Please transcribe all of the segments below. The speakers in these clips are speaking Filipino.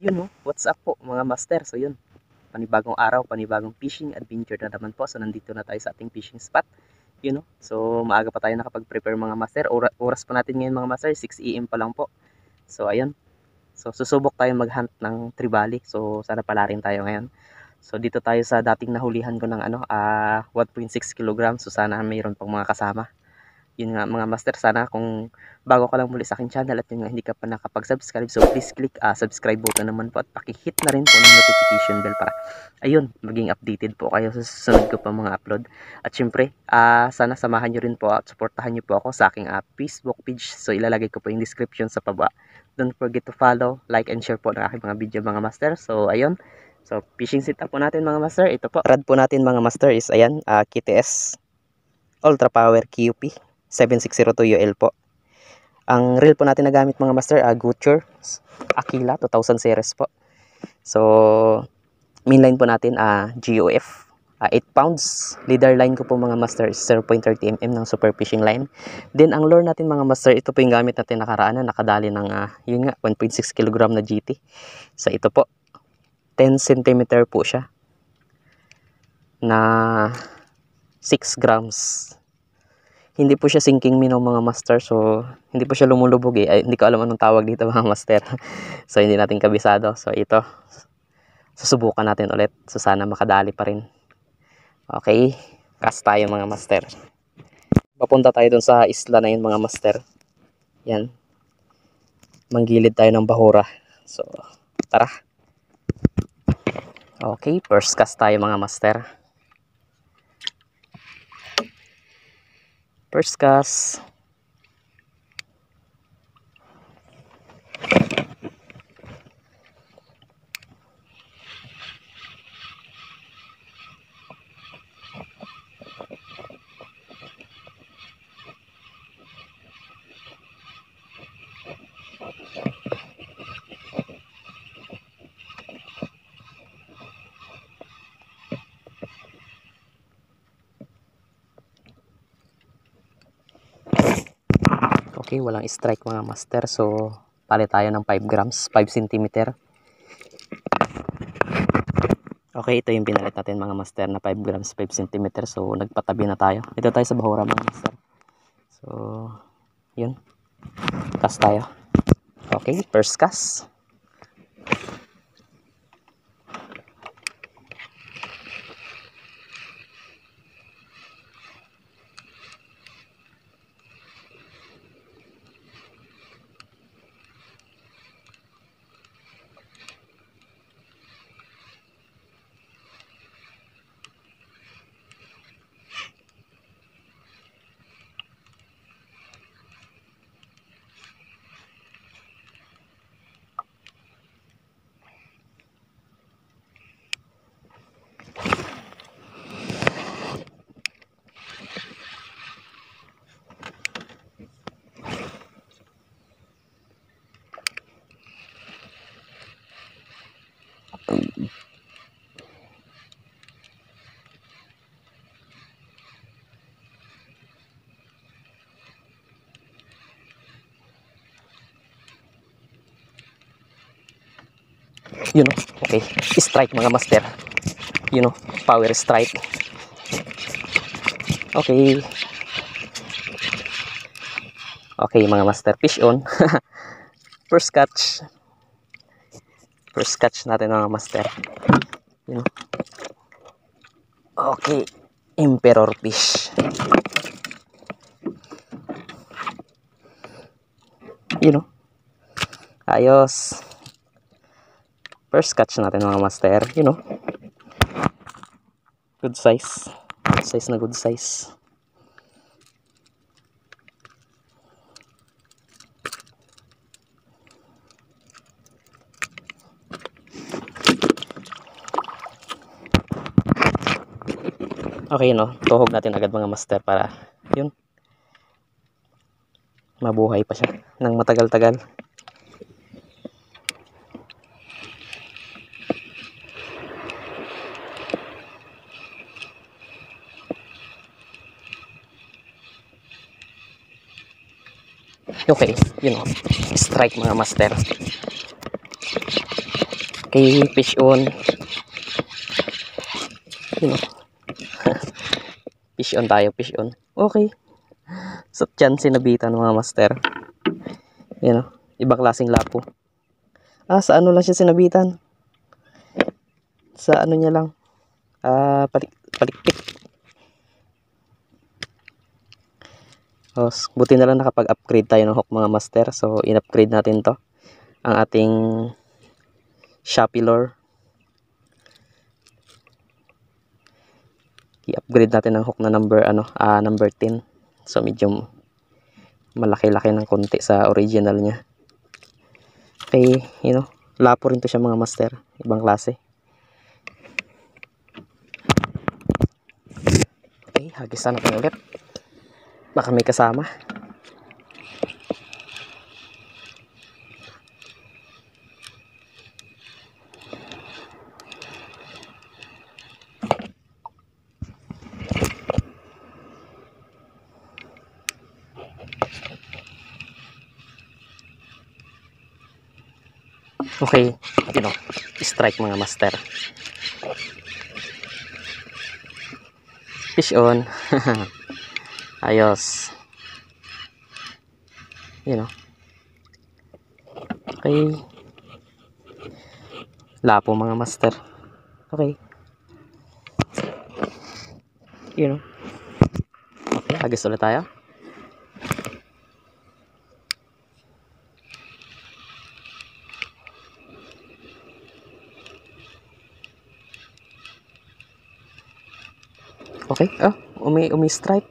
Yun no, what's up po mga master? So yun, panibagong araw, panibagong fishing adventure na naman po. So nandito na tayo sa ating fishing spot. Yun no, so maaga pa tayo nakapag-prepare mga master. Oras pa natin ngayon mga master, 6 AM pa lang po. So ayun, so susubok tayo mag-hunt ng tribali. So sana pala rin tayo ngayon. So dito tayo sa dating nahulihan ko ng 1.6 kg. So sana mayroon pang mga kasama. Yun nga mga master, sana kung bago ka lang muli sa aking channel at yun nga hindi ka pa nakapag-subscribe, so please click subscribe button naman po at paki-hit na rin po ng notification bell para ayun, maging updated po kayo sa susunod ko pa mga upload. At syempre, sana samahan nyo rin po at supportahan nyo po ako sa aking Facebook page. So ilalagay ko po yung description sa baba. Don't forget to follow, like and share po ng aking mga video mga master. So ayun, so fishing setup po natin mga master. Ito po, rod po natin mga master is ayan, KTS Ultra Power QP 7602 UL po. Ang reel po natin na gamit mga master, Guture Aquila 2000 series po. So mainline po natin GOF 8 pounds. Leader line ko po mga master is 0.30 mm ng super fishing line. Then ang lure natin mga master, ito po yung gamit natin nakaraan na nakadali ng yun nga 1.6 kg na GT. So ito po 10 cm po siya na 6 grams. Hindi po siya sinking minnow mga master, so hindi po siya lumulubog hindi ko alam anong tawag dito mga master. So hindi natin kabisado. So ito, susubukan natin ulit, so sana makadali pa rin. Okay, cast tayo mga master. Papunta tayo dun sa isla na yun mga master. Yan, manggilid tayo ng bahura. So tara. Okay, first cast tayo mga master. First cast. Okay, walang strike mga master. So, palit tayo ng 5 grams, 5 cm. Okay, ito yung pinalit natin mga master na 5 grams, 5 cm. So, nagpatabi na tayo. Ito tayo sa bahura mga master. So, yun. Cast tayo. Okay, first cast. You know, okay, strike mga master. You know, power strike. Okay. Okay mga master, fish on. First catch. First catch natin mga master. You know. Okay, emperor fish. You know. Ayos. First catch natin mga master, you know. Good size. Good size na good size. Okay no, tuhog natin agad mga master para yun, mabuhay pa siya ng matagal-tagal. Okay, you know, strike mga master. Okay, fish on. You know. Fish on tayo, fish on. Okay. Sa tiyan sinabitan mga master. You know, ibang klaseng lapo. Sa ano lang siya sinabitan? Sa ano niya lang? Palikpik. Buti na lang nakapag-upgrade tayo ng hook mga master. So, in-upgrade natin to. Ang ating Shopee lure. I-upgrade natin ng hook na number 10. So, medyo malaki-laki ng konti sa original niya. Okay, you know, lapo rin to siya mga master. Ibang klase. Okay, hagisan natin ulit. Baka may kasama. Okay, you know, strike mga master. Fish on. Ayos. You know. Okay. Lapo mga master. Okay. You know. Okay, hagis ulit tayo. Okay, umi-strike.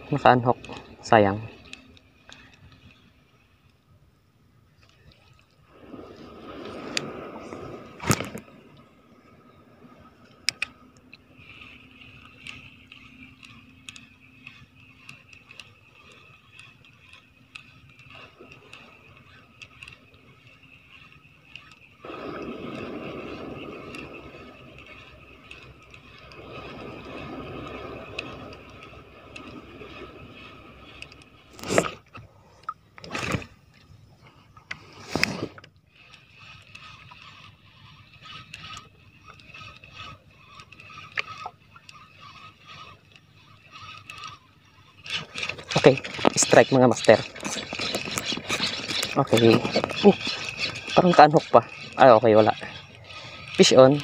Naka-unhook. Sayang. Okay, strike mga master. Okay. Parang ka-unhook pa. Okay, wala. Fish on.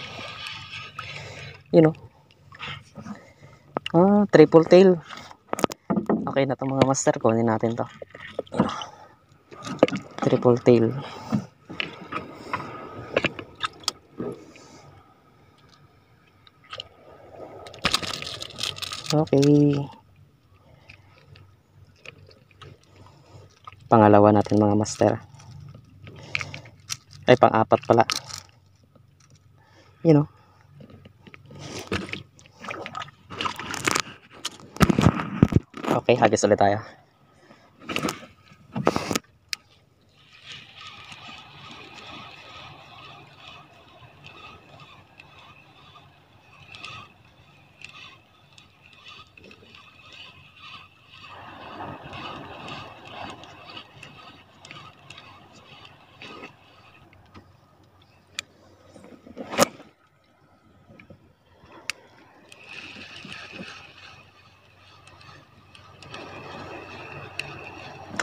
You know. Triple tail. Okay na to mga master. Kunin natin to. Triple tail. Okay. Pangalawa natin mga master. Ay, pang-apat pala. You know. Okay, hagis ulit tayo.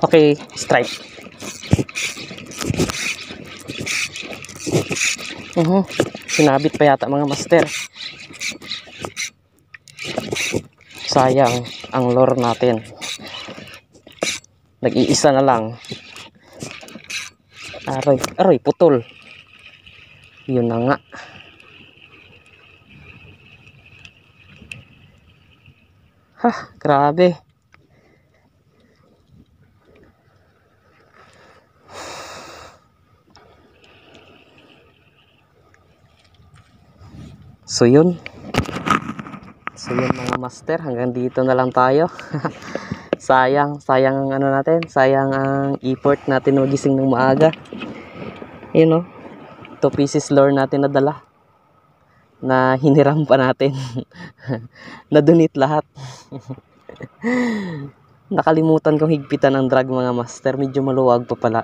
Okay, strike. Sinabit pa yata mga master. Sayang ang lure natin. Nag-iisa na lang. Aroy, putol. Yun na nga. Grabe. So yun mga master, hanggang dito na lang tayo. sayang ang ano natin, sayang ang effort natin magising ng maaga. You know, 2 pieces lure natin nadala, na hiniram pa natin. Nadunit lahat. Nakalimutan kong higpitan ang drag mga master. Medyo maluwag pa pala.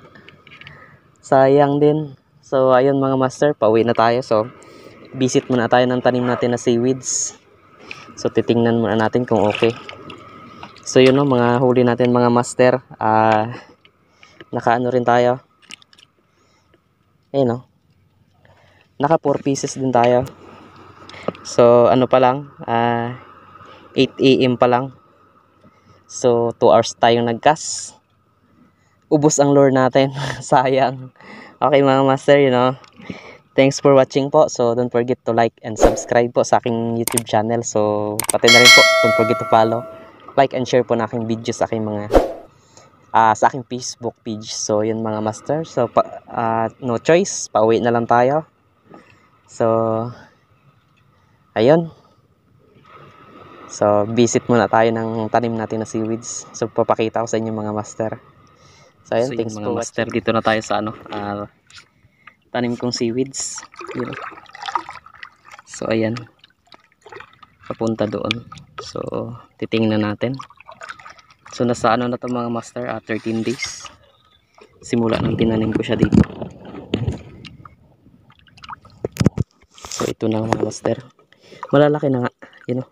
Sayang din. So ayun mga master, pauwi na tayo. So visit muna tayo ng tanim natin na seaweeds. So titingnan muna natin kung okay. So yun, no, mga huli natin mga master. Nakaano rin tayo. Ayun, no. Naka 4 pieces din tayo. So ano pa lang, 8 AM pa lang. So 2 hours tayong nagcast. Ubos ang lure natin. Sayang. Okay mga master, you know. Thanks for watching po. So don't forget to like and subscribe po sa aking YouTube channel. So pati na rin po, don't forget to follow, like and share po na aking videos sa aking mga sa aking Facebook page. So yun mga master. So no choice, pauwi na lang tayo. So ayun. So visit muna tayo ng tanim natin na seaweeds. So papakita ko sa inyo mga master. So ayun, thanks mga master. Dito na tayo sa ano, tanim kong seaweeds. Yun. So ayan, papunta doon. So titingnan natin. So nasa ano na to mga master, 13 days simula nang tinanim ko siya dito. So ito na mga master, malalaki na nga, you know.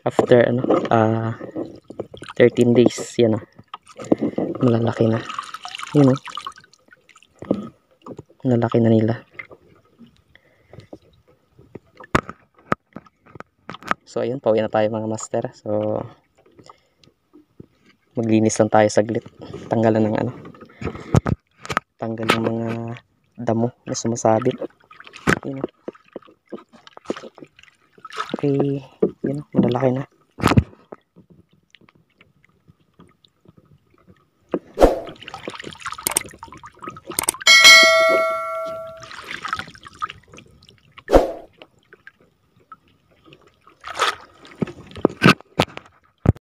After ano, 13 days, yan o, malalaki na, you know. Malalaki na nila. So ayun, pauwi na tayo mga master. So maglinis lang tayo saglit, tanggalan ng ano, tanggal ng mga damo na sumasabit, yun. Okay, yun, malalaki na.